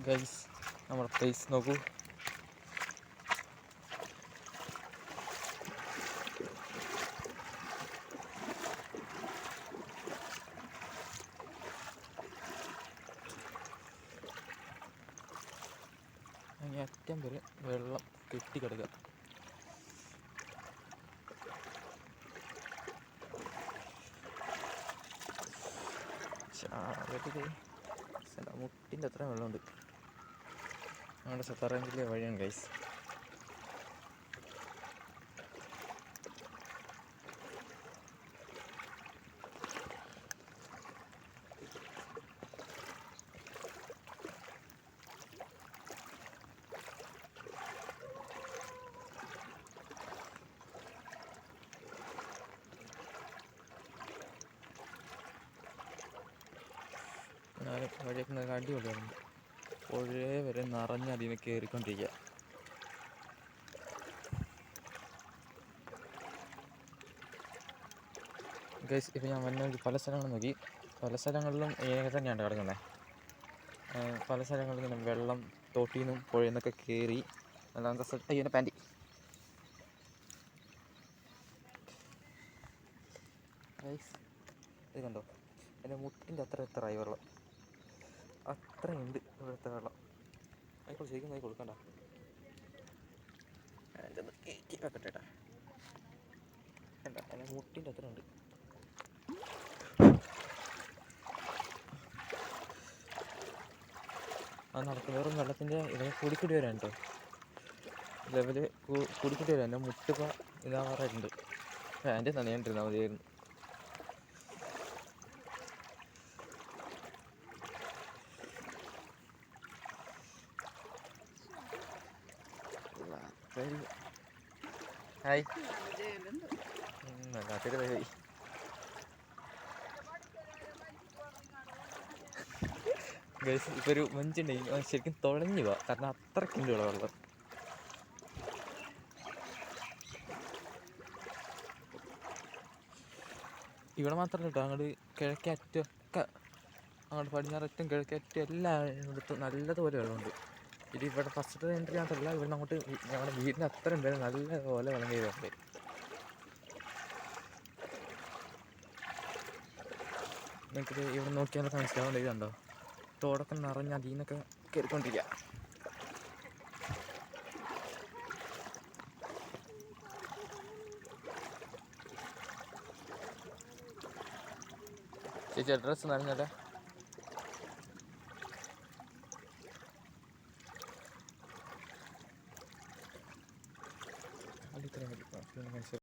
Guys നമ്മുടെ place നോക്കൂ. അങ്ങനെ അറ്റം വരെ വെള്ളം കെട്ടിക്കിടക്കുക. മുട്ടിൻ്റെ അത്ര വെള്ളമുണ്ട്. നമ്മുടെ സത്താറാങ്കിലെ വഴിയാണ് ഗൈസ്. വഴിയൊക്കെ അടിപൊളിയാണ്. പുഴ വരെ നിറഞ്ഞ് അതിന് കയറിക്കൊണ്ടിരിക്കുക. ഗൈസ് ഇപ്പോൾ ഞാൻ വന്ന പല സ്ഥലങ്ങളും നോക്കി. പല സ്ഥലങ്ങളിലും ഇങ്ങനെ തന്നെയാണ് കിടക്കുന്നത്. പല സ്ഥലങ്ങളിലും ഇങ്ങനെ വെള്ളം തോട്ടിൽ നിന്നും പുഴയിൽ നിന്നൊക്കെ കയറി നല്ല സ്ഥലത്ത് അതിൻ്റെ പാൻറ്റി. ഗൈസ് ഇത് കണ്ടോ, എൻ്റെ മുട്ടിൻ്റെ അത്രയായി വെള്ളം. അത്രയുണ്ട് ഇവിടുത്തെ വെള്ളം. ആയിക്കോളൂ, ശരിക്കും ആയി കൊടുക്കണ്ട. എൻ്റെ ഒന്ന് കയറ്റി വെക്കട്ടെ ഏട്ടാ. കണ്ട എൻ്റെ മുട്ടിൻ്റെ അത്ര ഉണ്ട്. അത് നടക്കുന്നവരും വെള്ളത്തിൻ്റെ ഇതിനെ കൂടിക്കൂടി വരാൻ കേട്ടോ. ലെവല് കൂടിക്കൂടി വരാം. എൻ്റെ മുട്ടിപ്പോൾ ഇതാവാറായിട്ടുണ്ട്. പാൻറ്റ് നനയാണ്ടിരുന്നാൽ മതിയായിരുന്നു. ഹായ് വല്ലാത്തൊരു പോയി. ഗൈസ് ഇപ്പോൾ ഒരു മഞ്ചുണ്ടെങ്കിൽ ശരിക്കും തുഴഞ്ഞു പോവാം. കാരണം അത്രയ്ക്കുണ്ട് വെള്ളം. ഇവിടെ മാത്രമല്ല കേട്ടോ, അങ്ങോട്ട് കിഴക്കേറ്റമൊക്കെ, അങ്ങോട്ട് പടിഞ്ഞാററ്റം കിഴക്കേറ്റം എല്ലായിടത്തും നല്ലതുപോലെ വെള്ളമുണ്ട്. ഇത് ഇവിടെ ഫസ്റ്റത്തെ എൻട്രി മാത്രമല്ല, ഇവിടെ അങ്ങോട്ട് ഞങ്ങളുടെ വീടിൻ്റെ അത്രയും പേര് നല്ലപോലെ വെള്ളം കയറിയിട്ടുണ്ട്. നിങ്ങൾക്ക് ഇവിടെ നോക്കിയാലൊക്കെ മനസ്സിലാവേണ്ട. ഇതുണ്ടോ, തോടൊക്കെ നിറഞ്ഞ് അതിൽ നിന്നൊക്കെ കയറിക്കൊണ്ടിരിക്കുക. ചേച്ചി ഡ്രസ്സ് നനഞ്ഞല്ലേ? അത് ഇത്രയും മതി.